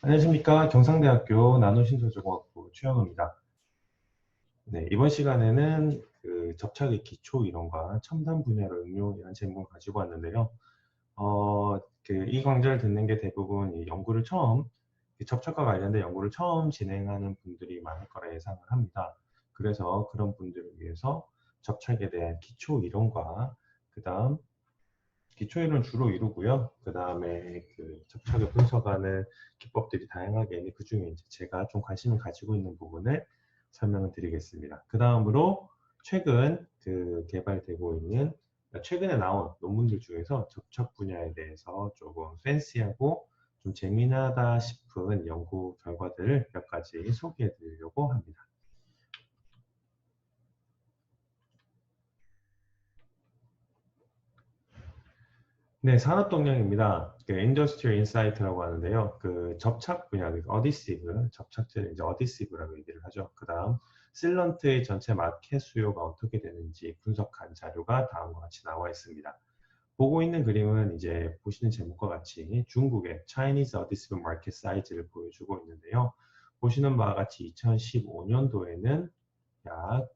안녕하십니까. 경상대학교 나노신소재공학부 최현우입니다. 네, 이번 시간에는 접착의 기초 이론과 첨단 분야로 응용이라는 제목을 가지고 왔는데요. 이 강좌를 듣는 게 대부분 이 연구를 처음, 접착과 관련된 연구를 처음 진행하는 분들이 많을 거라 예상을 합니다. 그래서 그런 분들을 위해서 접착에 대한 기초 이론과 그 다음 기초 이론 주로 이루고요. 그 다음에 접착을 분석하는 기법들이 다양하게 있는데 그 중에 이제 제가 좀 관심을 가지고 있는 부분을 설명을 드리겠습니다. 그 다음으로 최근 개발되고 있는 최근에 나온 논문들 중에서 접착 분야에 대해서 조금 팬시하고 좀 재미나다 싶은 연구 결과들을 몇 가지 소개해 드리려고 합니다. 네, 산업동향입니다. 인더스트리얼 인사이트라고 하는데요. 접착 분야, 어디시브, 접착제를 이제 어디시브라고 얘기를 하죠. 그 다음, 실런트의 전체 마켓 수요가 어떻게 되는지 분석한 자료가 다음과 같이 나와 있습니다. 보고 있는 그림은 이제 보시는 제목과 같이 중국의 Chinese Adhesive Market 사이즈를 보여주고 있는데요. 보시는 바와 같이 2015년도에는 약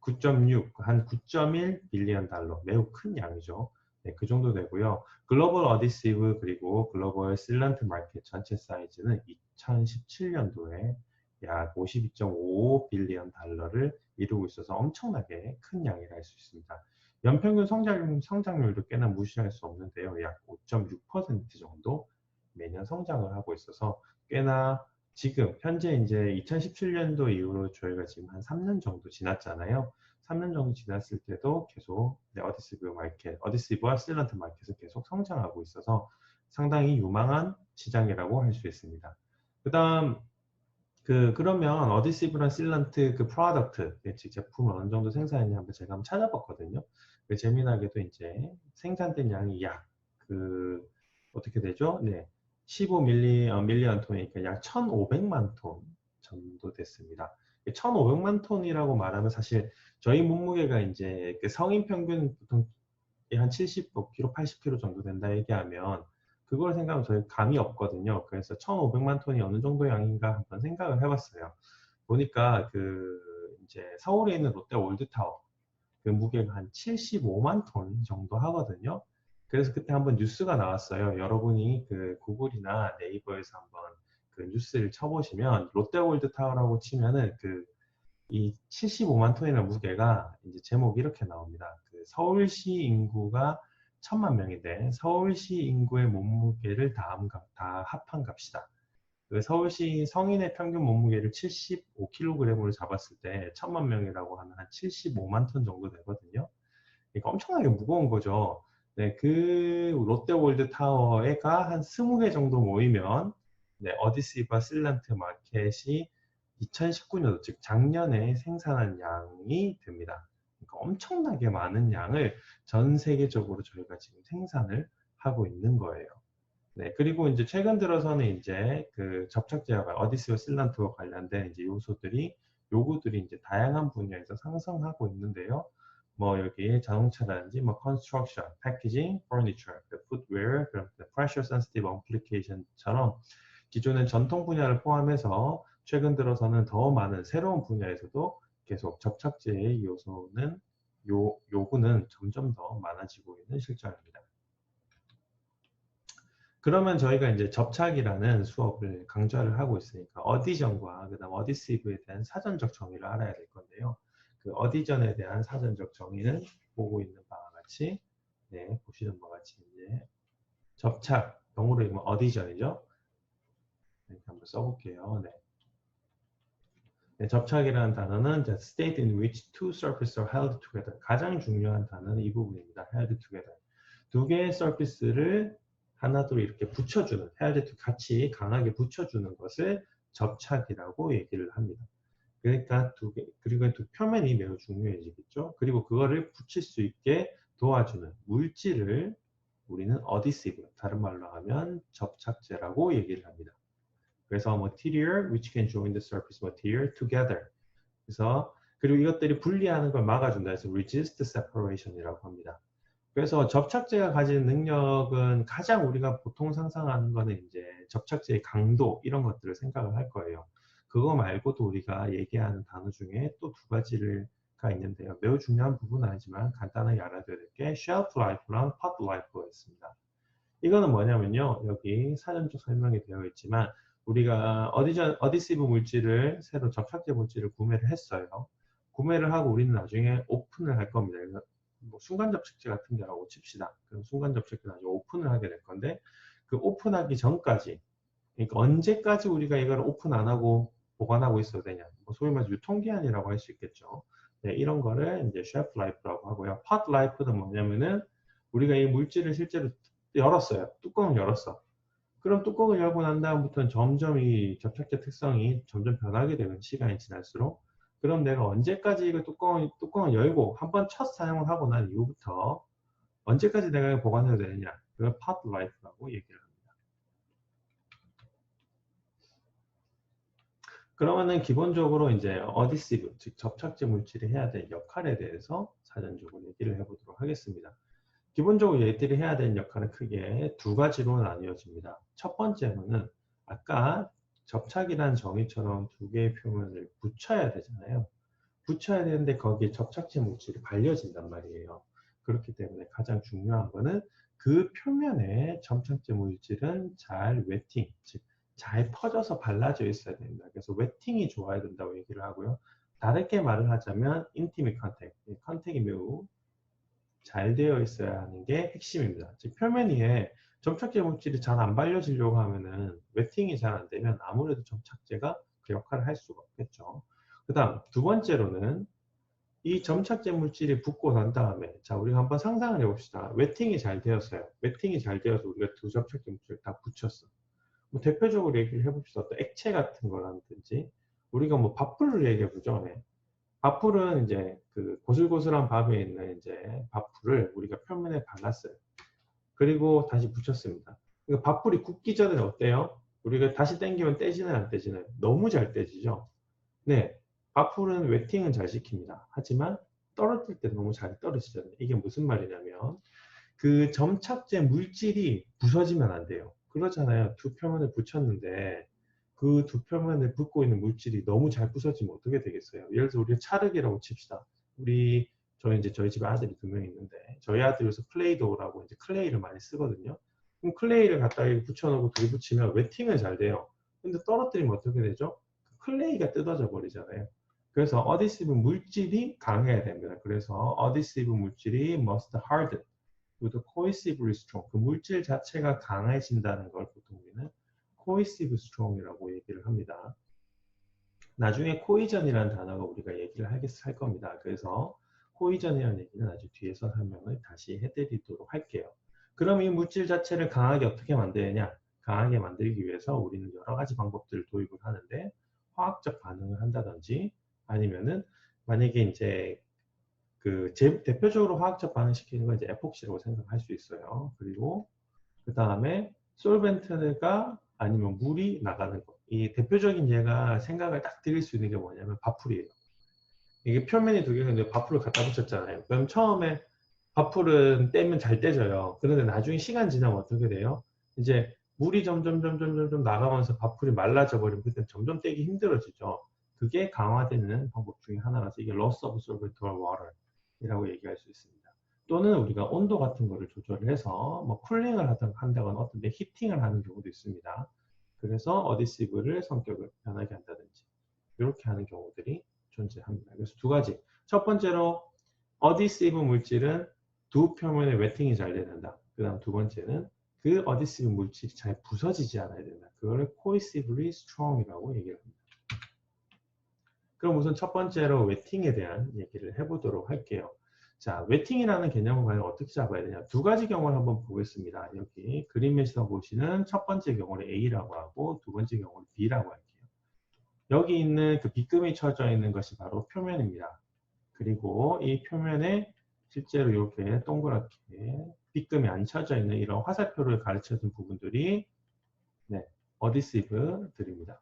9.6, 한 9.1 빌리언 달러, 매우 큰 양이죠. 네, 그 정도 되고요. 글로벌 어디시브 그리고 글로벌 실런트 마켓 전체 사이즈는 2017년도에 약 52.5 빌리언 달러를 이루고 있어서 엄청나게 큰 양이라 할 수 있습니다. 연평균 성장률도 꽤나 무시할 수 없는데요. 약 5.6% 정도 매년 성장을 하고 있어서 꽤나 지금 현재 이제 2017년도 이후로 저희가 지금 한 3년 정도 지났잖아요. 3년 정도 지났을 때도 계속 어디시브 마켓, 어디시브와 실런트 마켓은 계속 성장하고 있어서 상당히 유망한 시장이라고 할 수 있습니다. 그다음 그러면 어디시브랑 실런트 프로덕트, 즉 제품을 어느 정도 생산했냐 한번 제가 한번 찾아봤거든요. 재미나게도 이제 생산된 양이 약 어떻게 되죠? 네. 15밀리언 톤이니까 약 1,500만 톤 정도 됐습니다. 1,500만 톤이라고 말하면 사실 저희 몸무게가 이제 성인 평균 보통 한 70kg, 80kg 정도 된다 얘기하면 그걸 생각하면 저희 감이 없거든요. 그래서 1,500만 톤이 어느 정도 양인가 한번 생각을 해봤어요. 보니까 이제 서울에 있는 롯데 올드타워 그 무게가 한 75만 톤 정도 하거든요. 그래서 그때 한번 뉴스가 나왔어요. 여러분이 구글이나 네이버에서 한번 뉴스를 쳐보시면 롯데월드타워라고 치면은 이 75만 톤이라는 무게가 이제 제목이 이렇게 나옵니다. 서울시 인구가 1,000만 명인데 서울시 인구의 몸무게를 다 합한 값이다. 서울시 성인의 평균 몸무게를 75kg으로 잡았을 때 1,000만 명이라고 하면 한 75만 톤 정도 되거든요. 그러니까 엄청나게 무거운 거죠. 네, 롯데월드 타워가 한 20개 정도 모이면 어디시바 실란트 마켓이 2019년도 즉 작년에 생산한 양이 됩니다. 그러니까 엄청나게 많은 양을 전 세계적으로 저희가 지금 생산을 하고 있는 거예요. 네, 그리고 이제 최근 들어서는 이제 접착제와 어디시브 실란트와 관련된 이제 요구들이 이제 다양한 분야에서 상승하고 있는데요. 뭐 여기 자동차라든지 뭐 construction, packaging, furniture, footwear, 그런 pressure sensitive application처럼 기존의 전통 분야를 포함해서 최근 들어서는 더 많은 새로운 분야에서도 계속 접착제의 요구는 점점 더 많아지고 있는 실정입니다. 그러면 저희가 이제 접착이라는 수업을 강좌를 하고 있으니까 어디전과 그다음 어디시브에 대한 사전적 정의를 알아야 될 건데요. 어디전에 대한 사전적 정의는 보고 있는 바와 같이 보시는 바와 같이 이제 접착 영어로 읽으면 어디전이죠. 이렇게 한번 써볼게요. 네. 네, 접착이라는 단어는 the state in which two surfaces are held together. 가장 중요한 단어는 이 부분입니다. held together. 두 개의 서피스를 하나둘 이렇게 붙여주는, held 같이 강하게 붙여주는 것을 접착이라고 얘기를 합니다. 그러니까 그리고 두 표면이 매우 중요해지겠죠. 그리고 그거를 붙일 수 있게 도와주는 물질을 우리는 어디시브, 다른 말로 하면 접착제라고 얘기를 합니다. 그래서 material which can join the surface material together. 그래서 그리고 이것들이 분리하는 걸 막아준다 해서 resist separation이라고 합니다. 그래서 접착제가 가진 능력은 가장 우리가 보통 상상하는 거는 이제 접착제의 강도 이런 것들을 생각을 할 거예요. 그거 말고도 우리가 얘기하는 단어 중에 또 두 가지가 있는데요. 매우 중요한 부분은 아니지만 간단하게 알아둬야 될 게 shelf life랑 pot life가 있습니다. 이거는 뭐냐면요. 여기 사전적 설명이 되어 있지만 우리가 어디시브 물질을 새로 접착제 물질을 구매를 했어요. 구매를 하고 우리는 나중에 오픈을 할 겁니다. 뭐 순간 접착제 같은 게라고 칩시다. 그럼 순간 접착제 나중에 오픈을 하게 될 건데 그 오픈하기 전까지 그러니까 언제까지 우리가 이걸 오픈 안 하고 보관하고 있어야 되냐. 뭐 소위 말해서 유통기한이라고 할 수 있겠죠. 네, 이런 거를 이제 쉘프 라이프라고 하고요. 팟 라이프는 뭐냐면은 우리가 이 물질을 실제로 열었어요. 뚜껑을 열었어. 그럼 뚜껑을 열고 난 다음부터는 점점 이 접착제 특성이 점점 변하게 되는 시간이 지날수록 그럼 내가 언제까지 이거 뚜껑을 열고 한번 첫 사용을 하고 난 이후부터 언제까지 내가 이거 보관해야 되느냐. 그걸 팟 라이프라고 얘기를 합니다. 그러면은 기본적으로 이제 어디시브, 즉 접착제 물질이 해야 될 역할에 대해서 사전적으로 얘기를 해보도록 하겠습니다. 기본적으로 얘들이 해야 되는 역할은 크게 두 가지로 나뉘어집니다. 첫 번째로는 아까 접착이란 정의처럼 두 개의 표면을 붙여야 되잖아요. 붙여야 되는데 거기에 접착제 물질이 발려진단 말이에요. 그렇기 때문에 가장 중요한 거는 그 표면에 접착제 물질은 잘 웨팅, 즉 잘 퍼져서 발라져 있어야 됩니다. 그래서 웨팅이 좋아야 된다고 얘기를 하고요. 다르게 말을 하자면 인티밋 컨택, 컨택이 매우 잘 되어 있어야 하는 게 핵심입니다. 즉 표면 위에 접착제 물질이 잘 안 발려지려고 하면은 웨팅이 잘 안 되면 아무래도 접착제가 그 역할을 할 수가 없겠죠. 그 다음 두 번째로는 이 점착제 물질이 붙고 난 다음에 자 우리가 한번 상상을 해봅시다. 웨팅이 잘 되었어요. 웨팅이 잘 되어서 우리가 두 접착제 물질을 다 붙였어. 뭐 대표적으로 얘기를 해봅시다. 어떤 액체 같은 거라든지 우리가 뭐 밥풀을 얘기해보죠. 네. 밥풀은 이제 그 고슬고슬한 밥에 있는 이제 밥풀을 우리가 표면에 발랐어요. 그리고 다시 붙였습니다. 그러니까 밥풀이 굳기 전에 어때요? 우리가 다시 당기면 떼지나요, 안 떼지나요? 너무 잘 떼지죠? 네. 밥풀은 웨팅은 잘 시킵니다. 하지만 떨어질 때 너무 잘 떨어지잖아요. 이게 무슨 말이냐면 그 점착제 물질이 부서지면 안 돼요. 그렇잖아요. 두 표면을 붙였는데 그 두 표면을 붙고 있는 물질이 너무 잘 부서지면 어떻게 되겠어요? 예를 들어 우리가 찰흙이라고 칩시다. 저희 집에 아들이 두 명 있는데 저희 아들이 요새 플레이도우라고 이제 클레이를 많이 쓰거든요. 그럼 클레이를 갖다가 붙여놓고 들이붙이면 웨팅은 잘 돼요. 근데 떨어뜨리면 어떻게 되죠? 클레이가 뜯어져 버리잖아요. 그래서 어디시브 물질이 강해야 됩니다. 그래서 어디시브 물질이 must harden with cohesively strong. 그 물질 자체가 강해진다는 걸 보통 우리는 cohesive strong이라고 얘기를 합니다. 나중에 코이전이라는 단어가 우리가 얘기를 할 겁니다. 그래서 코이전이라는 얘기는 아주 뒤에서 설명을 다시 해드리도록 할게요. 그럼 이 물질 자체를 강하게 어떻게 만드느냐? 강하게 만들기 위해서 우리는 여러 가지 방법들을 도입을 하는데 화학적 반응을 한다든지 아니면은 만약에 이제 대표적으로 화학적 반응시키는 건 이제 에폭시라고 생각할 수 있어요. 그리고 그 다음에 솔벤트가 아니면 물이 나가는 것. 이 대표적인 예가 생각을 딱 드릴 수 있는 게 뭐냐면 밥풀이에요. 이게 표면이 두 개가 있는데 밥풀을 갖다 붙였잖아요. 그럼 처음에 밥풀은 떼면 잘 떼져요. 그런데 나중에 시간 지나면 어떻게 돼요? 이제 물이 점점 나가면서 밥풀이 말라져 버리면 그때 점점 떼기 힘들어지죠. 그게 강화되는 방법 중에 하나라서 이게 loss of solvent or water 이라고 얘기할 수 있습니다. 또는 우리가 온도 같은 거를 조절을 해서 뭐 쿨링을 한다거나 어떤 데 히팅을 하는 경우도 있습니다. 그래서 어디시브를 성격을 변하게 한다든지 이렇게 하는 경우들이 존재합니다. 그래서 두 가지. 첫 번째로 어디시브 물질은 두 표면의 웨팅이 잘 된다. 그 다음 두 번째는 그 어디시브 물질이 잘 부서지지 않아야 된다. 그거를 cohesively strong이라고 얘기를 합니다. 그럼 우선 첫 번째로 웨팅에 대한 얘기를 해보도록 할게요. 자, 웨팅이라는 개념을 과연 어떻게 잡아야 되냐. 두 가지 경우를 한번 보겠습니다. 여기 그림에서 보시는 첫 번째 경우를 A라고 하고 두 번째 경우를 B라고 할게요. 여기 있는 그 빗금이 쳐져 있는 것이 바로 표면입니다. 그리고 이 표면에 실제로 이렇게 동그랗게 빗금이 안 쳐져 있는 이런 화살표를 가르쳐준 부분들이 네, 어디시브들입니다.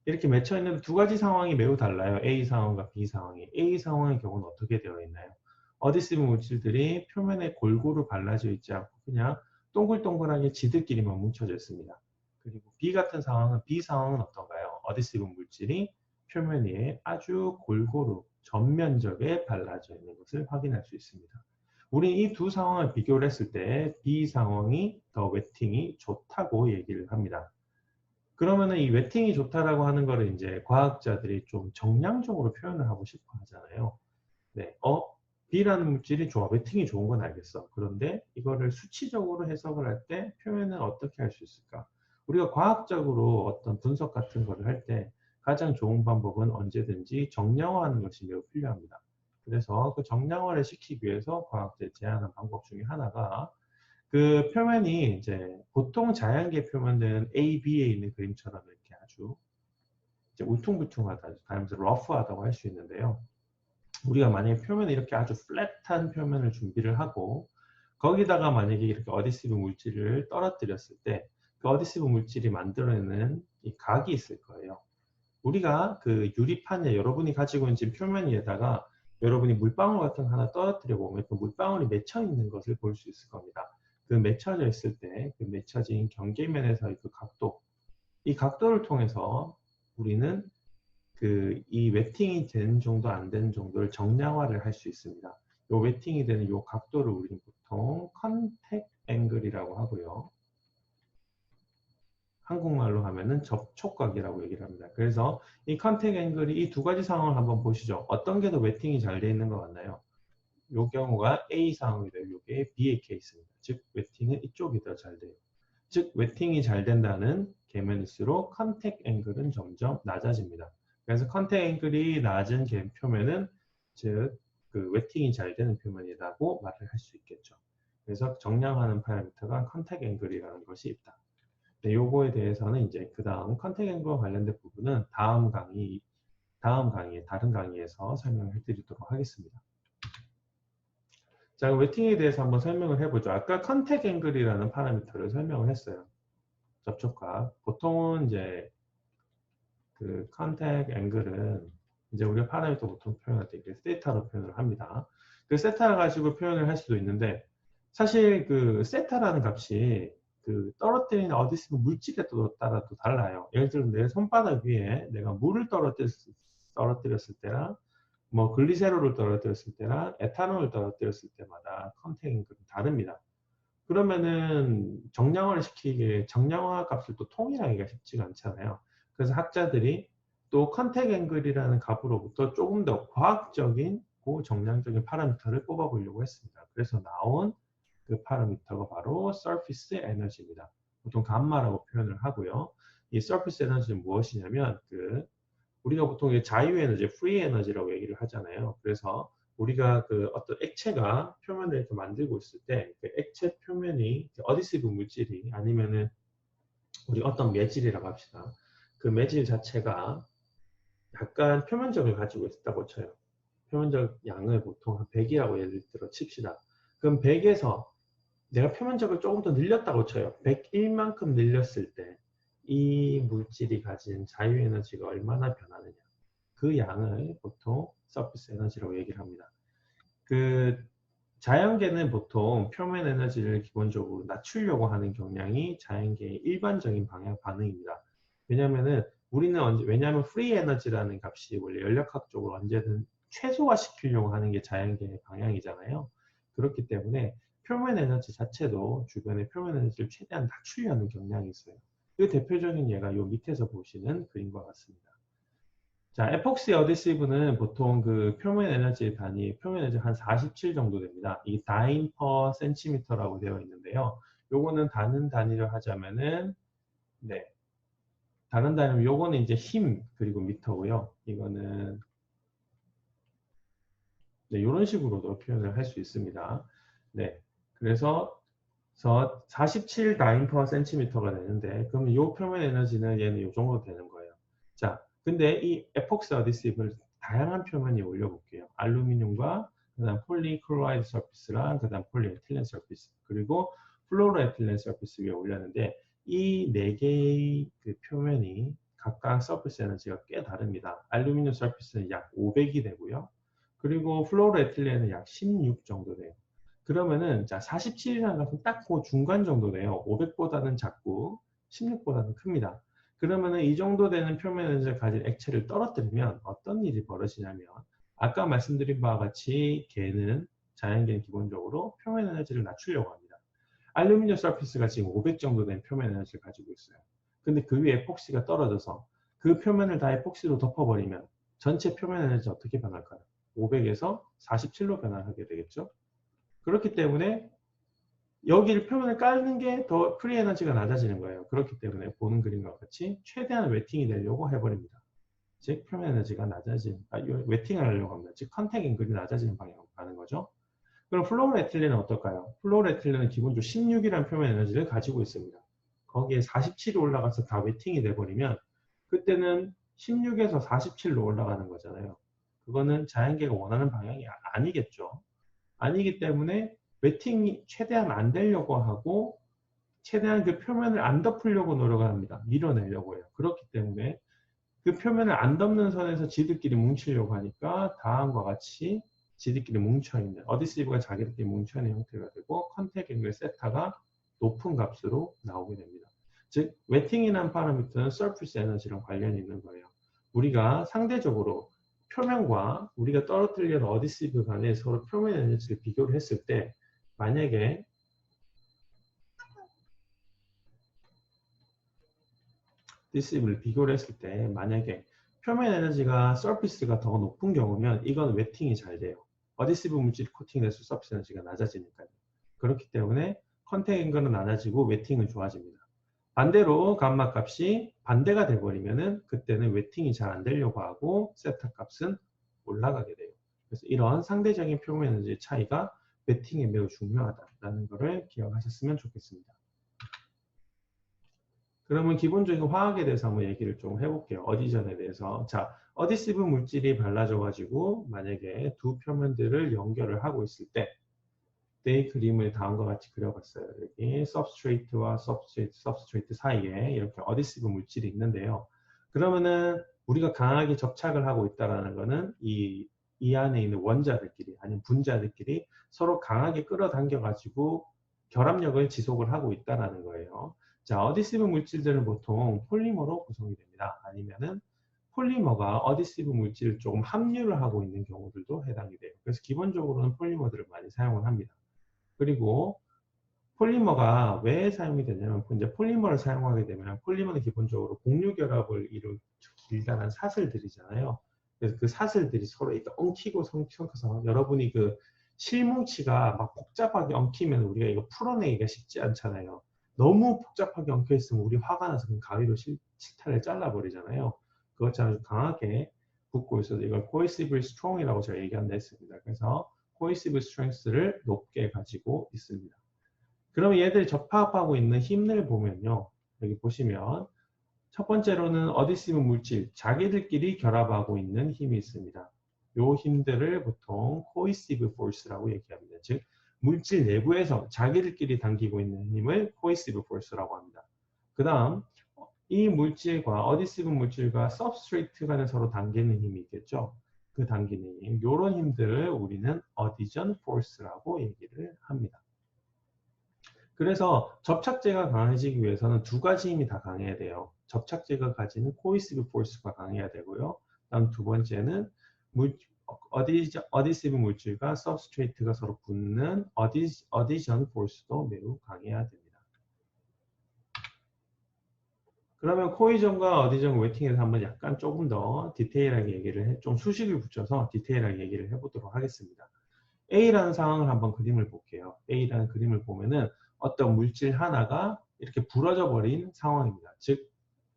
이렇게 맺혀 있는 두 가지 상황이 매우 달라요. A 상황과 B 상황이. A 상황의 경우는 어떻게 되어 있나요? 어디시브 물질들이 표면에 골고루 발라져 있지 않고 그냥 동글동글하게 지들끼리만 뭉쳐져 있습니다. 그리고 B 같은 상황은 B 상황은 어떤가요? 어디시브 물질이 표면 위에 아주 골고루 전면적에 발라져 있는 것을 확인할 수 있습니다. 우리 이 두 상황을 비교를 했을 때 B 상황이 더 웨팅이 좋다고 얘기를 합니다. 그러면은 이 웨팅이 좋다라고 하는 거를 이제 과학자들이 좀 정량적으로 표현을 하고 싶어 하잖아요. 네, B라는 물질이 좋아. 웨팅이 좋은 건 알겠어. 그런데 이거를 수치적으로 해석을 할 때 표현은 어떻게 할 수 있을까? 우리가 과학적으로 어떤 분석 같은 거를 할 때 가장 좋은 방법은 언제든지 정량화하는 것이 매우 필요합니다. 그래서 그 정량화를 시키기 위해서 과학자에 제안한 방법 중에 하나가 그 표면이 이제 보통 자연계 표면들은 A, B에 있는 그림처럼 이렇게 아주 이제 울퉁불퉁하다, 다면서 러프하다고 할 수 있는데요. 우리가 만약에 표면에 이렇게 아주 플랫한 표면을 준비를 하고 거기다가 만약에 이렇게 어디시브 물질을 떨어뜨렸을 때 그 어디시브 물질이 만들어내는 이 각이 있을 거예요. 우리가 그 유리판에 여러분이 가지고 있는 표면 위에다가 여러분이 물방울 같은 거 하나 떨어뜨려 보면 그 물방울이 맺혀 있는 것을 볼 수 있을 겁니다. 그 맺혀져 있을 때 그 맺혀진 경계면에서의 그 각도, 이 각도를 통해서 우리는 그 이 웨팅이 되는 정도 안 되는 정도를 정량화를 할 수 있습니다. 요 웨팅이 되는 요 각도를 우리는 보통 컨택 앵글이라고 하고요. 한국말로 하면은 접촉각이라고 얘기를 합니다. 그래서 이 컨택 앵글이 이 두 가지 상황을 한번 보시죠. 어떤 게 더 웨팅이 잘 되어 있는 것 같나요? 요 경우가 A 상황이 되고 요게 B의 케이스입니다. 즉 웨팅은 이쪽이 더 잘 돼요. 즉 웨팅이 잘 된다는 계면일수록 컨택 앵글은 점점 낮아집니다. 그래서 컨택 앵글이 낮은 표면은 즉 그 웨팅이 잘 되는 표면이라고 말을 할 수 있겠죠. 그래서 정량하는 파라미터가 컨택 앵글이라는 것이 있다. 네, 요거에 대해서는 이제 그 다음 컨택 앵글과 관련된 부분은 다음 강의에 다른 강의에서 설명을 해드리도록 하겠습니다. 자, 웨팅에 대해서 한번 설명을 해보죠. 아까 컨택 앵글이라는 파라미터를 설명을 했어요. 접촉각. 보통은 이제 그 컨택 앵글은 이제 우리가 파라미터 보통 표현할 때 세타로 표현을 합니다. 그 세타를 가지고 표현을 할 수도 있는데 사실 그 세타라는 값이 그 떨어뜨리는 어디시브 물질에 따라도 달라요. 예를 들어 내 손바닥 위에 내가 물을 떨어뜨렸을 때랑 뭐 글리세롤을 떨어뜨렸을 때랑 에탄올을 떨어뜨렸을 때마다 컨택 앵글은 다릅니다. 그러면은 정량화를 시키기에 정량화 값을 또 통일하기가 쉽지가 않잖아요. 그래서 학자들이 또 컨택 앵글이라는 값으로부터 조금 더 과학적인 고정량적인 파라미터를 뽑아보려고 했습니다. 그래서 나온 그 파라미터가 바로 surface energy입니다. 보통 감마라고 표현을 하고요. 이 surface energy는 무엇이냐면 우리가 보통 자유 에너지, free 에너지라고 얘기를 하잖아요. 그래서 우리가 그 어떤 액체가 표면을 이렇게 만들고 있을 때 그 액체 표면이 어디시브 물질이 아니면은 우리 어떤 매질이라고 합시다. 그 매질 자체가 약간 표면적을 가지고 있다고 쳐요. 표면적 양을 보통 한 100이라고 예를 들어 칩시다. 그럼 100에서 내가 표면적을 조금 더 늘렸다고 쳐요. 101만큼 늘렸을 때 이 물질이 가진 자유 에너지가 얼마나 변하느냐. 그 양을 보통 서피스 에너지라고 얘기를 합니다. 그 자연계는 보통 표면 에너지를 기본적으로 낮추려고 하는 경향이 자연계의 일반적인 방향 반응입니다. 왜냐면은 왜냐하면 프리 에너지라는 값이 원래 연력학적으로 언제든 최소화시키려고 하는 게 자연계의 방향이잖아요. 그렇기 때문에 표면 에너지 자체도 주변의 표면 에너지를 최대한 낮추려는 경향이 있어요. 그 대표적인 예가 요 밑에서 보시는 그림과 같습니다. 자, 에폭시 어디시브는 보통 그 표면 에너지 단위, 표면 에너지 한 47 정도 됩니다. 이 다인 퍼 센티미터라고 되어 있는데요. 요거는 다른 단위로 하자면은, 네. 다른 단위로 요거는 이제 힘, 그리고 미터고요. 이거는, 네, 요런 식으로도 표현을 할 수 있습니다. 네. 그래서 47 다인 퍼 센티미터가 되는데, 그럼 이 표면 에너지는 얘는 이 정도 되는 거예요. 자, 근데 이 에폭시 어디시브를 다양한 표면에 올려볼게요. 알루미늄과 그다음 폴리클로라이드 서피스랑 그다음 폴리에틸렌 서피스 그리고 플로로에틸렌 서피스 위에 올렸는데 이 네 개의 그 표면이 각각 서피스 에너지가 꽤 다릅니다. 알루미늄 서피스는 약 500이 되고요. 그리고 플로로에틸렌은 약 16 정도 돼요. 그러면은 자 47이라는 것은 딱 그 중간 정도 돼요. 500보다는 작고 16보다는 큽니다. 그러면은 이 정도 되는 표면 에너지를 가진 액체를 떨어뜨리면 어떤 일이 벌어지냐면 아까 말씀드린 바와 같이 걔는 자연계는 기본적으로 표면 에너지를 낮추려고 합니다. 알루미늄 서피스가 지금 500 정도 된 표면 에너지를 가지고 있어요. 근데 그 위에 에폭시가 떨어져서 그 표면을 다 에폭시로 덮어버리면 전체 표면 에너지 어떻게 변할까요? 500에서 47로 변화하게 되겠죠. 그렇기 때문에 여기를 표면을 깔는 게 더 프리 에너지가 낮아지는 거예요. 그렇기 때문에 보는 그림과 같이 최대한 웨팅이 되려고 해버립니다. 즉 표면 에너지가 웨팅을 하려고 합니다. 즉 컨택 앵글이 낮아지는 방향으로 가는 거죠. 그럼 플로로에틸렌은 어떨까요? 플로로에틸렌은 기본적으로 16이라는 표면 에너지를 가지고 있습니다. 거기에 47이 올라가서 다 웨팅이 돼버리면 그때는 16에서 47로 올라가는 거잖아요. 그거는 자연계가 원하는 방향이 아니겠죠. 아니기 때문에 웨팅이 최대한 안 되려고 하고 최대한 그 표면을 안 덮으려고 노력을 합니다. 밀어내려고 해요. 그렇기 때문에 그 표면을 안 덮는 선에서 지들끼리 뭉치려고 하니까 다음과 같이 지들끼리 뭉쳐있는 어디시브가 자기들끼리 뭉쳐있는 형태가 되고 컨택 앵글 세타가 높은 값으로 나오게 됩니다. 즉 웨팅이라는 파라미터는 서피스 에너지랑 관련이 있는 거예요. 우리가 상대적으로 표면과 우리가 떨어뜨리려는 어디시브 간에 서로 표면 에너지를 비교를 했을 때 만약에 디시브를 비교를 했을 때 만약에 표면 에너지가 서피스가 더 높은 경우면 이건 웨팅이 잘 돼요. 어디시브 물질이 코팅돼서 서피스 에너지가 낮아지니까요. 그렇기 때문에 컨택 앵글은 낮아지고 웨팅은 좋아집니다. 반대로 감마 값이 반대가 돼버리면은 그때는 웨팅이 잘 안 되려고 하고 세타 값은 올라가게 돼요. 그래서 이런 상대적인 표면 에너지의 차이가 웨팅에 매우 중요하다라는 것을 기억하셨으면 좋겠습니다. 그러면 기본적인 화학에 대해서 한번 얘기를 좀 해볼게요. 어디전에 대해서. 자, 어디시브 물질이 발라져가지고 만약에 두 표면들을 연결을 하고 있을 때 이 그림을 다음과 같이 그려봤어요. 여기 substrate와 substrate 사이에 이렇게 어디시브 물질이 있는데요. 그러면은 우리가 강하게 접착을 하고 있다는 거는 이 안에 있는 원자들끼리 아니면 분자들끼리 서로 강하게 끌어당겨가지고 결합력을 지속을 하고 있다는 거예요. 자, 어디시브 물질들은 보통 폴리머로 구성이 됩니다. 아니면은 폴리머가 어디시브 물질을 조금 함유를 하고 있는 경우들도 해당이 돼요. 그래서 기본적으로는 폴리머들을 많이 사용을 합니다. 그리고 폴리머가 왜 사용이 되냐면 이제 폴리머를 사용하게 되면 폴리머는 기본적으로 공유결합을 이룬 길다란 사슬들이잖아요. 그래서 그 사슬들이 서로 이렇게 엉키고 엉켜서 여러분이 그 실뭉치가 막 복잡하게 엉키면 우리가 이거 풀어내기가 쉽지 않잖아요. 너무 복잡하게 엉켜 있으면 우리 화가 나서 그냥 가위로 실타를 잘라버리잖아요. 그것처럼 강하게 붙고 있어서 이걸 cohesive strong이라고 제가 얘기한다 했습니다. 그래서 cohesive strength를 높게 가지고 있습니다. 그러면 얘들이 접합하고 있는 힘을 보면요. 여기 보시면 첫 번째로는 어디시브 물질, 자기들끼리 결합하고 있는 힘이 있습니다. 요 힘들을 보통 cohesive force라고 얘기합니다. 즉 물질 내부에서 자기들끼리 당기고 있는 힘을 cohesive force라고 합니다. 그 다음 이 물질과 어디시브 물질과 substrate 간에 서로 당기는 힘이 있겠죠. 그 당기는 힘, 이런 힘들을 우리는 adhesion force라고 얘기를 합니다. 그래서 접착제가 강해지기 위해서는 두 가지 힘이 다 강해야 돼요. 접착제가 가지는 cohesive force가 강해야 되고요. 다음 두 번째는 adhesive 물질과 substrate가 서로 붙는 adhesion force도 매우 강해야 됩니다. 그러면 코이전과 어디전 웨팅에서 한번 약간 조금 더 디테일하게 얘기를 좀 수식을 붙여서 디테일하게 얘기를 해보도록 하겠습니다. A라는 상황을 한번 그림을 볼게요. A라는 그림을 보면은 어떤 물질 하나가 이렇게 부러져 버린 상황입니다. 즉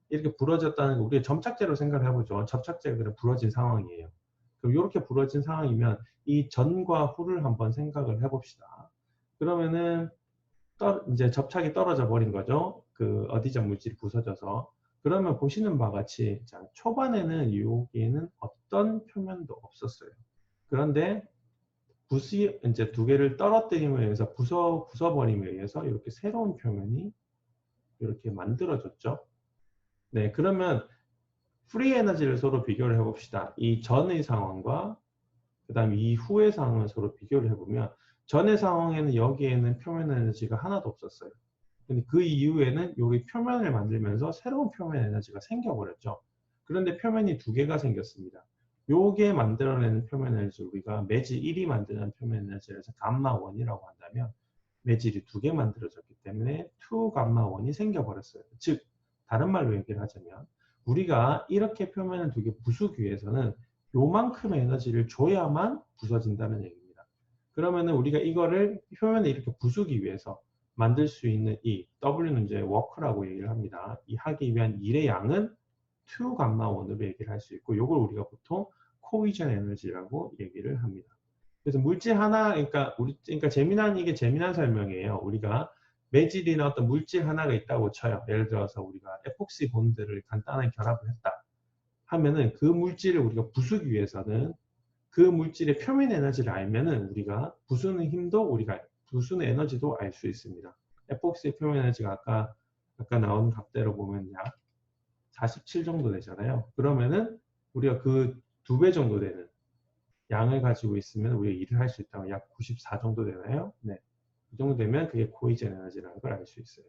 이렇게 부러졌다는 거 우리가 점착제로 생각을 해보죠. 접착제가 그냥 부러진 상황이에요. 그럼 이렇게 부러진 상황이면 이 전과 후를 한번 생각을 해봅시다. 그러면은 이제 접착이 떨어져 버린 거죠. 그 어디전 물질이 부서져서. 그러면 보시는 바와 같이 자, 초반에는 여기에는 어떤 표면도 없었어요. 그런데 이제 두 개를 떨어뜨림에 의해서 부숴버림에 의해서 이렇게 새로운 표면이 이렇게 만들어졌죠. 네, 그러면 프리 에너지를 서로 비교를 해봅시다. 이 전의 상황과 그 다음에 이후의 상황을 서로 비교를 해보면 전의 상황에는 여기에는 표면 에너지가 하나도 없었어요. 근데 그 이후에는 여기 표면을 만들면서 새로운 표면 에너지가 생겨버렸죠. 그런데 표면이 두 개가 생겼습니다. 요게 만들어내는 표면 에너지 우리가 매질 1이 만드는 표면 에너지에서 감마 1이라고 한다면 매질이 두 개 만들어졌기 때문에 2 감마 1이 생겨버렸어요. 즉 다른 말로 얘기를 하자면 우리가 이렇게 표면을 두 개 부수기 위해서는 요만큼의 에너지를 줘야만 부서진다는 얘기입니다. 그러면은 우리가 이거를 표면을 이렇게 부수기 위해서 만들 수 있는 이 W는 이제 워크라고 얘기를 합니다. 이 하기 위한 일의 양은 2 감마 1으로 얘기를 할 수 있고 이걸 우리가 보통 코이전 에너지라고 얘기를 합니다. 그래서 물질 하나 그러니까 이게 재미난 설명이에요. 우리가 매질이나 어떤 물질 하나가 있다고 쳐요. 예를 들어서 우리가 에폭시 본드를 간단하게 결합을 했다 하면은 그 물질을 우리가 부수기 위해서는 그 물질의 표면 에너지를 알면은 우리가 부수는 힘도 우리가 부수는 에너지도 알 수 있습니다. 에폭시의 표면 에너지가 아까 나온 값대로 보면 약 47 정도 되잖아요. 그러면은 우리가 그 2배 정도 되는 양을 가지고 있으면 우리가 일을 할 수 있다면 약 94 정도 되나요? 네. 이 정도 되면 그게 코이전 에너지라는 걸 알 수 있어요.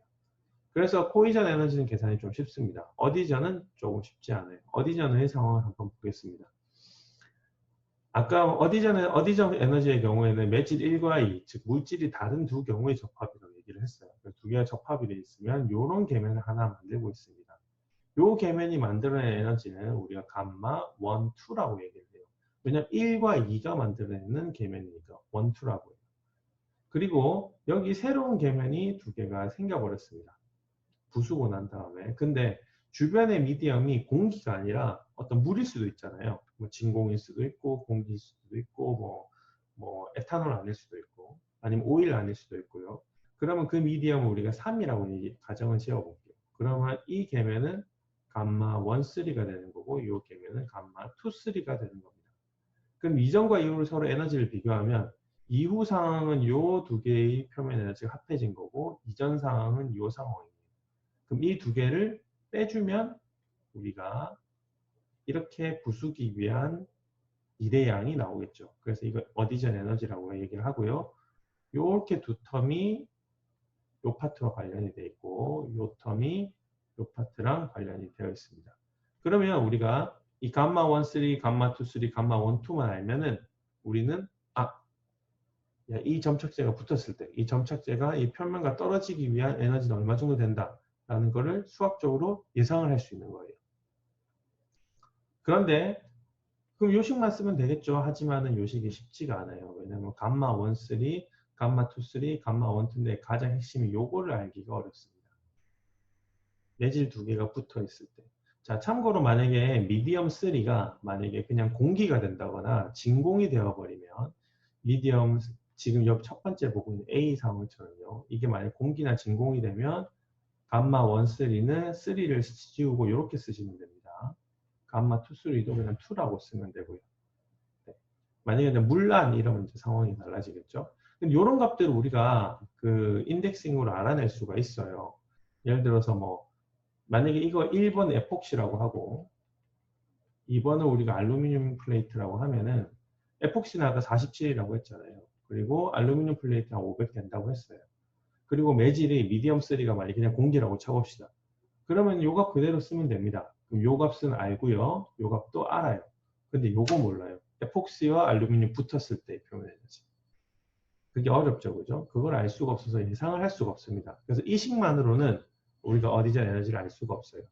그래서 코이전 에너지는 계산이 좀 쉽습니다. 어디전은 조금 쉽지 않아요. 어디전의 상황을 한번 보겠습니다. 아까 어디전 에너지의 경우에는 매질 1과 2, 즉 물질이 다른 두 경우의 접합이라고 얘기를 했어요. 두 개가 접합이 되어 있으면 이런 계면을 하나 만들고 있습니다. 이 계면이 만들어낸 에너지는 우리가 감마 1, 2라고 얘기를 해요. 왜냐하면 1과 2가 만들어내는 계면이니까 1, 2라고 해요. 그리고 여기 새로운 계면이 두 개가 생겨버렸습니다. 부수고 난 다음에. 근데 주변의 미디엄이 공기가 아니라 어떤 물일 수도 있잖아요. 뭐 진공일 수도 있고 공기일 수도 있고 뭐 에탄올 아닐 수도 있고 아니면 오일 아닐 수도 있고요. 그러면 그 미디엄을 우리가 3이라고 가정을 지어볼게요. 그러면 이 계면은 감마 1, 3가 되는 거고 이 계면은 감마 2, 3가 되는 겁니다. 그럼 이전과 이후를 서로 에너지를 비교하면 이후 상황은 이 두 개의 표면 에너지가 합해진 거고 이전 상황은 이 상황입니다. 그럼 이 두 개를 빼주면 우리가 이렇게 부수기 위한 일의 양이 나오겠죠. 그래서 이거 어디전 에너지라고 얘기를 하고요. 이렇게 두 텀이 이 파트와 관련이 되어 있고 이 텀이 이 파트랑 관련이 되어 있습니다. 그러면 우리가 이 감마 1, 3, 감마 2, 3, 감마 1, 2만 알면은 우리는 이 점착제가 붙었을 때 이 점착제가 이 표면과 떨어지기 위한 에너지는 얼마 정도 된다라는 것을 수학적으로 예상을 할 수 있는 거예요. 그런데 그럼 요식만 쓰면 되겠죠. 하지만은 요식이 쉽지가 않아요. 왜냐하면 감마 1, 3, 감마 2, 3, 감마 1, 2인데 가장 핵심이 요거를 알기가 어렵습니다. 매질 두 개가 붙어 있을 때. 자, 참고로 만약에 미디엄 3가 만약에 그냥 공기가 된다거나 진공이 되어버리면 미디엄 지금 옆 첫 번째 보고 있는 A 상황처럼요. 이게 만약 공기나 진공이 되면 감마 1, 3는 3를 지우고 이렇게 쓰시면 됩니다. 감마 2, 3도 그냥 2라고 쓰면 되고요. 네. 만약에 물란 이러면 이제 상황이 달라지겠죠. 이런 값들을 우리가 그 인덱싱으로 알아낼 수가 있어요. 예를 들어서 뭐 만약에 이거 1번 에폭시라고 하고 2번은 우리가 알루미늄 플레이트라고 하면은 에폭시는 아까 47이라고 했잖아요. 그리고 알루미늄 플레이트 한 500 된다고 했어요. 그리고 매질이 미디엄 3가 만약에 그냥 공기라고 쳐봅시다. 그러면 요 값 그대로 쓰면 됩니다. 그럼 요 값은 알고요. 요 값도 알아요. 근데 요거 몰라요. 에폭시와 알루미늄 붙었을 때의 표면 에너지. 그게 어렵죠. 그죠? 그걸 알 수가 없어서 예상을 할 수가 없습니다. 그래서 이 식만으로는 우리가 어디전 에너지를 알 수가 없어요.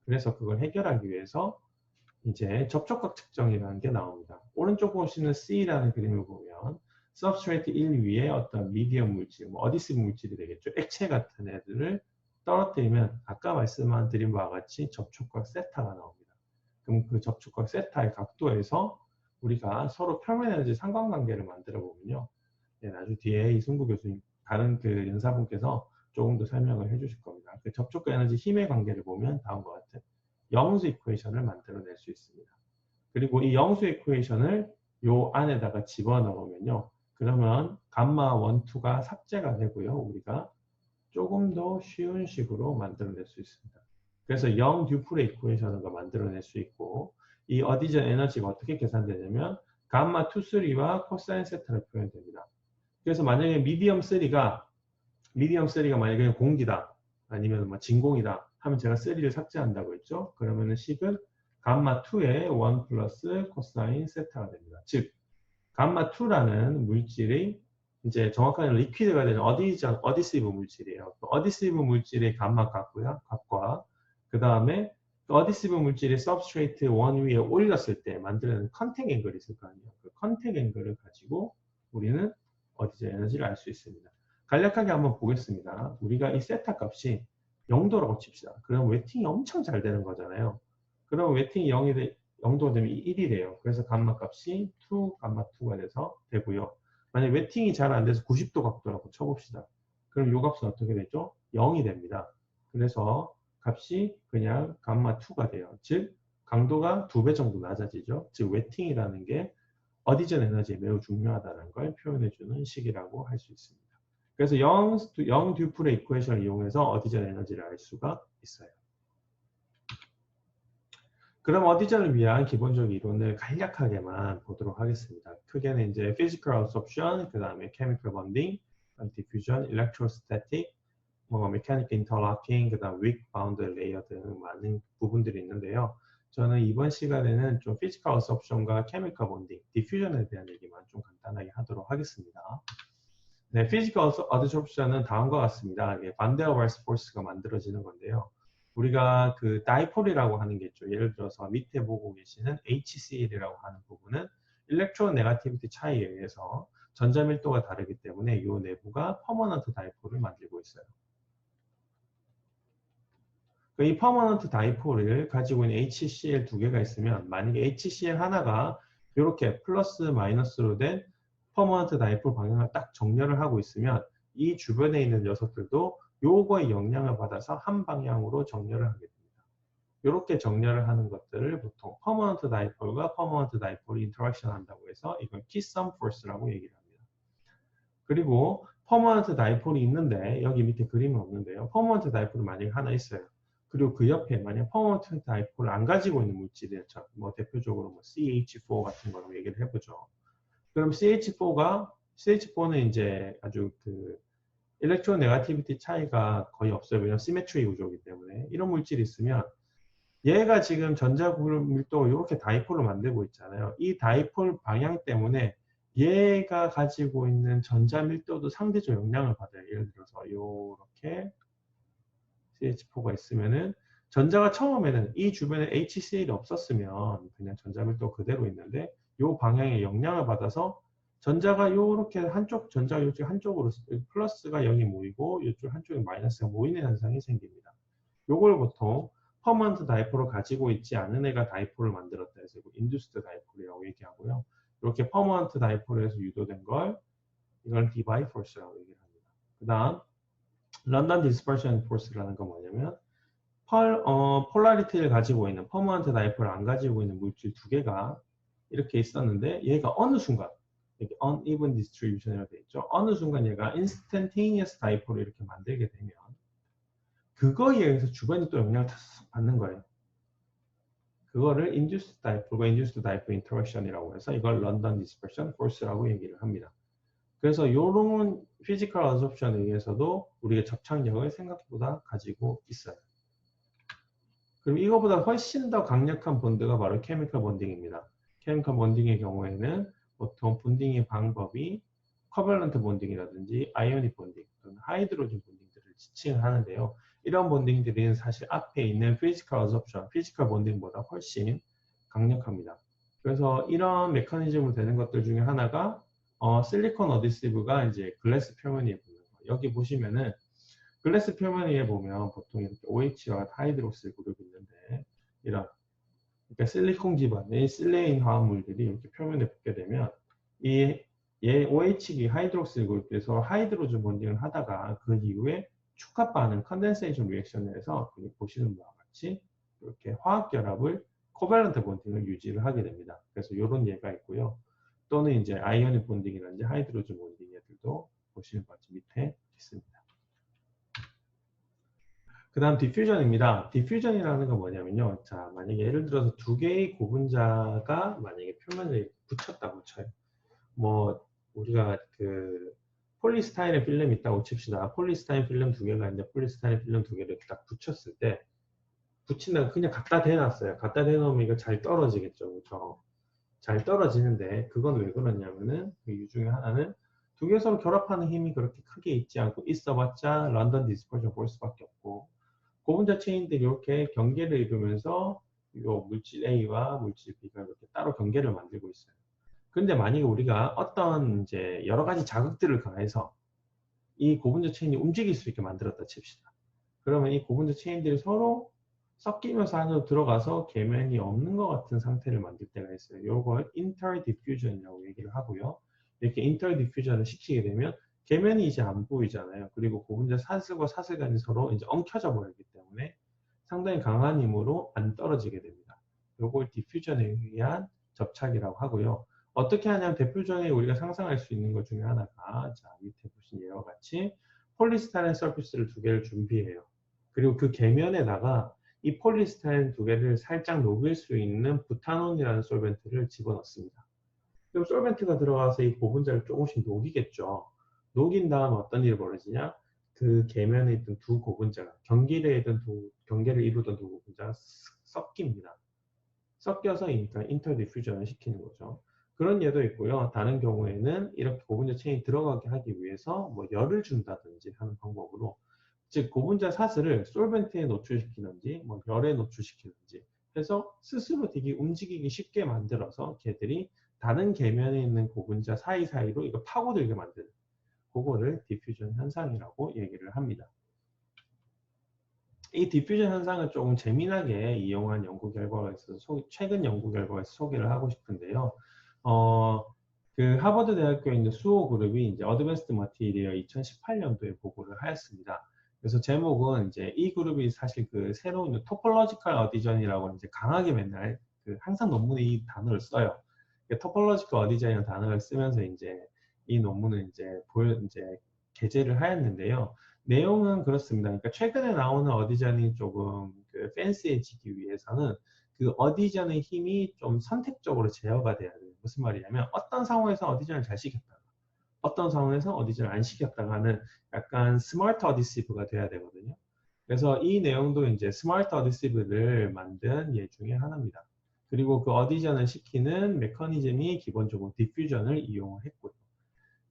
그래서 그걸 해결하기 위해서 이제 접촉각 측정이라는 게 나옵니다. 오른쪽 보시는 C라는 그림을 보면 substrate 1 위에 어떤 미디엄 물질, 뭐 어디시브 물질이 되겠죠. 액체 같은 애들을 떨어뜨리면 아까 말씀드린 바와 같이 접촉각 세타가 나옵니다. 그럼 그 접촉각 세타의 각도에서 우리가 서로 표면 에너지 상관관계를 만들어 보면요. 네, 나중에 뒤에 이승구 교수님 다른 그 연사분께서 조금 더 설명을 해주실 겁니다. 그 접촉과 에너지 힘의 관계를 보면 다음과 같은 영수 이퀘이션을 만들어낼 수 있습니다. 그리고 이 영수 이퀘이션을 요 안에다가 집어넣으면요. 그러면 감마 1, 2가 삭제가 되고요. 우리가 조금 더 쉬운 식으로 만들어낼 수 있습니다. 그래서 영 듀플의 이퀘이션을 만들어낼 수 있고 이 어디전 에너지가 어떻게 계산되냐면 감마 2, 3와 코사인 세타로 표현됩니다. 그래서 만약에 미디엄3가 만약에 그냥 공기다 아니면 뭐 진공이다 하면 제가 3를 삭제한다고 했죠. 그러면은 식은 감마 2의 1 플러스 코사인 세타가 됩니다. 즉 감마 2라는 물질이 이제 정확하게 리퀴드가 되는 어디시브 물질이에요. 어디시브 물질의 감마 값과 그 다음에 어디시브 물질이 서브스트레이트 원 위에 올렸을 때 만드는 컨택 앵글이 있을 거 아니에요. 그 컨택 앵글을 가지고 우리는 어디저 에너지를 알 수 있습니다. 간략하게 한번 보겠습니다. 우리가 이 세타 값이 0도라고 칩시다. 그럼 웨팅이 엄청 잘 되는 거잖아요. 그럼 웨팅이 0도 되면 1이 돼요. 그래서 감마 값이 2, 감마 2가 돼서 되고요. 만약 웨팅이 잘 안 돼서 90도 각도라고 쳐봅시다. 그럼 이 값은 어떻게 되죠? 0이 됩니다. 그래서 값이 그냥 감마 2가 돼요. 즉 강도가 2배 정도 낮아지죠. 즉 웨팅이라는 게 어디전 에너지에 매우 중요하다는 걸 표현해주는 식이라고 할 수 있습니다. 그래서 영 듀플의 이퀘이션을 이용해서 어디전 에너지를 알 수가 있어요. 그럼 어디전을 위한 기본적 이론을 간략하게만 보도록 하겠습니다. 크게는 이제 physical absorption, 그 다음에 chemical bonding, diffusion, electrostatic, 뭐 mechanical interlocking, 그 다음 weak bound layer 등 많은 부분들이 있는데요. 저는 이번 시간에는 좀 physical absorption과 chemical bonding, diffusion에 대한 얘기만 좀 간단하게 하도록 하겠습니다. 네, physical absorption은 다음과 같습니다. 반데어왈스 포스가 만들어지는 건데요. 우리가 그 다이폴이라고 하는 게 있죠. 예를 들어서 밑에 보고 계시는 HCl이라고 하는 부분은 일렉트로네가티비티 차이에 의해서 전자 밀도가 다르기 때문에 이 내부가 퍼머넌트 다이폴을 만들고 있어요. 이 퍼머넌트 다이폴을 가지고 있는 HCl 두 개가 있으면 만약에 HCl 하나가 이렇게 플러스 마이너스로 된 퍼머넌트 다이폴 방향을 딱 정렬을 하고 있으면 이 주변에 있는 녀석들도 요거의 영향을 받아서 한 방향으로 정렬을 하게 됩니다. 이렇게 정렬을 하는 것들을 보통 퍼머넌트 다이폴과 퍼머넌트 다이폴이 인터랙션 한다고 해서 이걸 키썸 포스라고 얘기를 합니다. 그리고 퍼머넌트 다이폴이 있는데 여기 밑에 그림은 없는데요. 퍼머넌트 다이폴이 만약에 하나 있어요. 그리고 그 옆에 만약 퍼머넌트 다이폴을 안 가지고 있는 물질이죠. 뭐 대표적으로 뭐 CH4 같은 거로 얘기를 해보죠. 그럼 CH4는 이제 아주 그 일렉트론 네가티비티 차이가 거의 없어요. 왜냐하면 시메트리 구조이기 때문에. 이런 물질이 있으면 얘가 지금 전자 밀도가 이렇게 다이폴을 만들고 있잖아요. 이 다이폴 방향 때문에 얘가 가지고 있는 전자 밀도도 상대적 영향을 받아요. 예를 들어서 이렇게 CH4가 있으면은 전자가 처음에는 이 주변에 HCl이 없었으면 그냥 전자 밀도 그대로 있는데 이 방향에 영향을 받아서 전자가 요렇게 한쪽 전자가 이쪽 한쪽으로 플러스가 0이 모이고 이쪽 한쪽에 마이너스가 모이는 현상이 생깁니다. 요걸 보통 퍼먼트 다이폴을 가지고 있지 않은 애가 다이폴을 만들었다 해서 인듀스드 다이폴이라고 얘기하고요. 이렇게 퍼먼트 다이폴에서 유도된 걸 이걸 디바이 포스라고 얘기를 합니다. 그 다음 런던 디스퍼션 포스라는 건 뭐냐면 폴라리티를 가지고 있는 퍼먼트 다이폴을 안 가지고 있는 물질 두 개가 이렇게 있었는데 얘가 어느 순간 이렇게 uneven distribution이라고 되어 있죠. 어느 순간 얘가 instantaneous dipole을 이렇게 만들게 되면 그거에 의해서 주변이 또 영향을 받는 거예요. 그거를 induced dipole과 induced dipole interaction이라고 해서 이걸 London dispersion force라고 얘기를 합니다. 그래서 이런 physical absorption에 의해서도 우리가 접착력을 생각보다 가지고 있어요. 그럼 이거보다 훨씬 더 강력한 본드가 바로 chemical bonding입니다. chemical bonding의 경우에는 보통 본딩의 방법이 커벌런트 본딩이라든지 아이오닉 본딩 또는 하이드로젠 본딩들을 지칭하는데요. 이런 본딩들은 사실 앞에 있는 피지컬 어섭션, 피지컬 본딩보다 훨씬 강력합니다. 그래서 이런 메커니즘으로 되는 것들 중에 하나가 실리콘 어디시브가 이제 글래스 표면 위에 붙는 거. 여기 보시면은 글래스 표면 위에 보면 보통 이렇게 OH와 하이드록실 그룹이 있는데 이런 그러니까 실리콘 기반의 실레인 화합물들이 이렇게 표면에 붙게 되면 얘 OH기 하이드록실 그룹에서 하이드로젠 본딩을 하다가 그 이후에 축합 반응 컨덴세이션 리액션을 해서 보시는 바와 같이 이렇게 화학 결합을 코밸런트 본딩을 유지를 하게 됩니다. 그래서 이런 예가 있고요. 또는 이제 아이오닉 본딩이라든지 하이드로젠 본딩 얘들도 보시는 바와 같이 밑에 있습니다. 그 다음 디퓨전입니다. 디퓨전이라는 건 뭐냐면요. 자, 만약에 예를 들어서 두 개의 고분자가 만약에 표면을 붙였다고 쳐요. 뭐, 우리가 그, 폴리스타인의 필름이 있다고 칩시다. 폴리스타인 필름 두 개가 있는데, 폴리스타인 필름 두 개를 이렇게 딱 붙였을 때, 붙인다고 그냥 갖다 대놨어요. 갖다 대놓으면 이거 잘 떨어지겠죠. 그렇죠? 잘 떨어지는데, 그건 왜 그러냐면은, 그 이유 중에 하나는, 두 개 서로 결합하는 힘이 그렇게 크게 있지 않고, 있어봤자 런던 디스퍼전 볼 수밖에 없고, 고분자 체인들이 이렇게 경계를 이루면서 요 물질 A와 물질 B가 이렇게 따로 경계를 만들고 있어요. 그런데 만약에 우리가 어떤 이제 여러 가지 자극들을 가해서 이 고분자 체인이 움직일 수 있게 만들었다 칩시다. 그러면 이 고분자 체인들이 서로 섞이면서 안으로 들어가서 계면이 없는 것 같은 상태를 만들 때가 있어요. 이걸 인터디퓨전이라고 얘기를 하고요. 이렇게 인터디퓨전을 시키게 되면 계면이 이제 안 보이잖아요. 그리고 고분자 사슬과 사슬 간이 서로 이제 엉켜져 버리기 때문에 상당히 강한 힘으로 안 떨어지게 됩니다. 이걸 디퓨전에 의한 접착이라고 하고요. 어떻게 하냐면 대표적인 우리가 상상할 수 있는 것 중에 하나가 자 밑에 보신 예와 같이 폴리스타인 서피스를 두 개를 준비해요. 그리고 그 계면에다가 이 폴리스타인 두 개를 살짝 녹일 수 있는 부타논이라는 솔벤트를 집어넣습니다. 그럼 솔벤트가 들어가서 이 고분자를 조금씩 녹이겠죠. 녹인 다음 어떤 일이 벌어지냐? 그 계면에 있던 두 고분자가 경계를 이루던 두 고분자가 섞입니다. 섞여서 인터디퓨전을 시키는 거죠. 그런 예도 있고요. 다른 경우에는 이렇게 고분자 체인이 들어가게 하기 위해서 뭐 열을 준다든지 하는 방법으로 즉 고분자 사슬을 솔벤트에 노출시키는지 뭐 열에 노출시키는지 해서 스스로 되게 움직이기 쉽게 만들어서 걔들이 다른 계면에 있는 고분자 사이사이로 이거 파고들게 만드는 그거를 디퓨전 현상이라고 얘기를 합니다. 이 디퓨전 현상을 조금 재미나게 이용한 연구 결과가 있어서 최근 연구 결과에서 소개를 하고 싶은데요. 그 하버드 대학교에 있는 수호 그룹이 이제 어드밴스드 머티리얼 2018년도에 보고를 하였습니다. 그래서 제목은 이제 이 그룹이 사실 그 새로운 토폴로지컬 어디전이라고 이제 강하게 맨날 그 항상 논문에 이 단어를 써요. 토폴로지컬 어디전이라는 단어를 쓰면서 이제 이 논문을 이제 게재를 하였는데요. 내용은 그렇습니다. 그러니까 최근에 나오는 어디전이 조금 그 팬시해지기 위해서는 그 어디전의 힘이 좀 선택적으로 제어가 돼야 돼요. 무슨 말이냐면 어떤 상황에서 어디전을 잘 시켰다가 어떤 상황에서 어디전을 안 시켰다가 하는 약간 스마트 어디시브가 돼야 되거든요. 그래서 이 내용도 이제 스마트 어디시브를 만든 예 중에 하나입니다. 그리고 그 어디전을 시키는 메커니즘이 기본적으로 디퓨전을 이용했고요.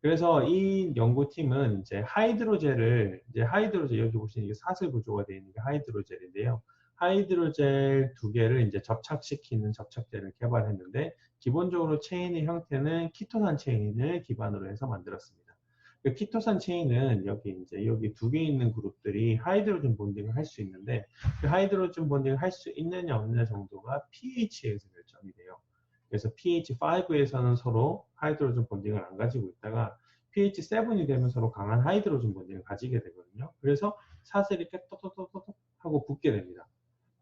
그래서 이 연구팀은 이제 하이드로젤 여기 보시면 이게 사슬 구조가 되어 있는 게 하이드로젤인데요. 하이드로젤 두 개를 이제 접착시키는 접착제를 개발했는데 기본적으로 체인의 형태는 키토산 체인을 기반으로 해서 만들었습니다. 그 키토산 체인은 여기 두 개 있는 그룹들이 하이드로젠 본딩을 할 수 있는데 그 하이드로젠 본딩을 할 수 있느냐 없느냐 정도가 pH에서 결정이 돼요. 그래서 pH5에서는 서로 하이드로젠 본딩을 안 가지고 있다가 pH7이 되면 서로 강한 하이드로젠 본딩을 가지게 되거든요. 그래서 사슬이 이렇게 또또또또 하고 붙게 됩니다.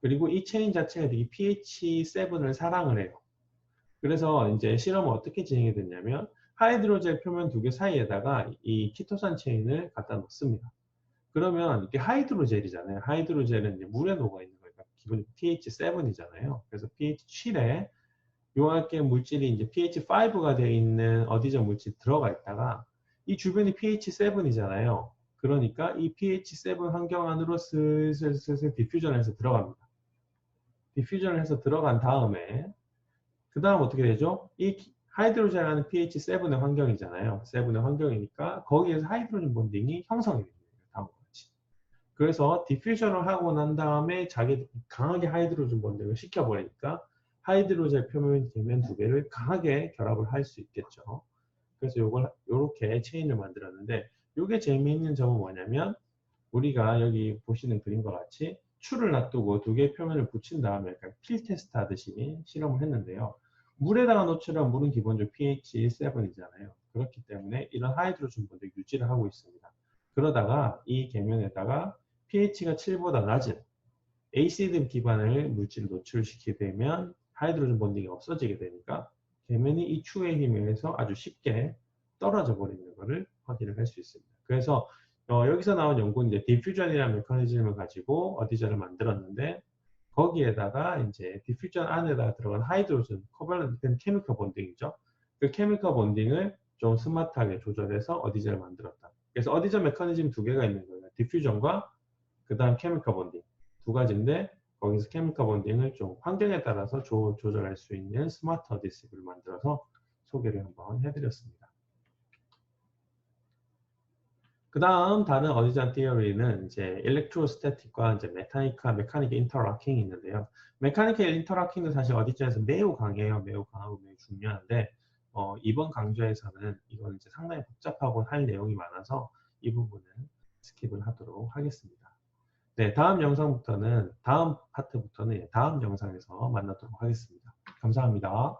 그리고 이 체인 자체가 되게 pH7을 사랑을 해요. 그래서 이제 실험을 어떻게 진행이 됐냐면 하이드로젤 표면 두 개 사이에다가 이 키토산 체인을 갖다 놓습니다. 그러면 이게 하이드로젤이잖아요. 하이드로젤은 이제 물에 녹아 있는 거니까 기본 pH7이잖아요. 그래서 pH7에 요약계 물질이 이제 pH5가 되어 있는 어디저 물질이 들어가 있다가 이 주변이 pH7이잖아요. 그러니까 이 pH7 환경 안으로 슬슬 디퓨전해서 들어갑니다. 디퓨전을 해서 들어간 다음에 그 다음 어떻게 되죠? 이 하이드로젠하는 pH7의 환경이잖아요. 7의 환경이니까 거기에서 하이드로젠 본딩이 형성이 됩니다. 다음과 같이. 그래서 디퓨전을 하고 난 다음에 자기 강하게 하이드로젠 본딩을 시켜버리니까 하이드로젤 표면 계면 두 개를 강하게 결합을 할 수 있겠죠. 그래서 요렇게 체인을 만들었는데 요게 재미있는 점은 뭐냐면 우리가 여기 보시는 그림과 같이 추를 놔두고 두 개의 표면을 붙인 다음에 약간 필 테스트 하듯이 실험을 했는데요. 물에다가 노출한 물은 기본적으로 pH7이잖아요. 그렇기 때문에 이런 하이드로젠 본딩 유지를 하고 있습니다. 그러다가 이 계면에다가 pH가 7보다 낮은 에이시드 기반의 물질을 노출시키게 되면 하이드로젠 본딩이 없어지게 되니까 계면이 이 추의 힘에 의해서 아주 쉽게 떨어져 버리는 것을 확인을 할 수 있습니다. 그래서 여기서 나온 연구는 이제 디퓨전이라는 메커니즘을 가지고 어디저를 만들었는데 거기에다가 이제 디퓨전 안에다 들어간 하이드로젠 코발런트 케미컬 본딩이죠. 그 케미컬 본딩을 좀 스마트하게 조절해서 어디저를 만들었다. 그래서 어디저 메커니즘 두 개가 있는 거예요. 디퓨전과 그 다음 케미컬 본딩 두 가지인데 거기서 케미컬 본딩을 좀 환경에 따라서 조절할 수 있는 스마트 어디시브를 만들어서 소개를 한번 해드렸습니다. 그 다음 다른 어디전 티어리는 이제 일렉트로스태틱과 이제 메카니컬 인터락킹이 있는데요. 메카니컬 인터락킹은 사실 어디전에서 매우 강해요. 매우 강하고 매우 중요한데 이번 강좌에서는 이건 이제 상당히 복잡하고 할 내용이 많아서 이 부분은 스킵을 하도록 하겠습니다. 네, 다음 파트부터는 다음 영상에서 만나도록 하겠습니다. 감사합니다.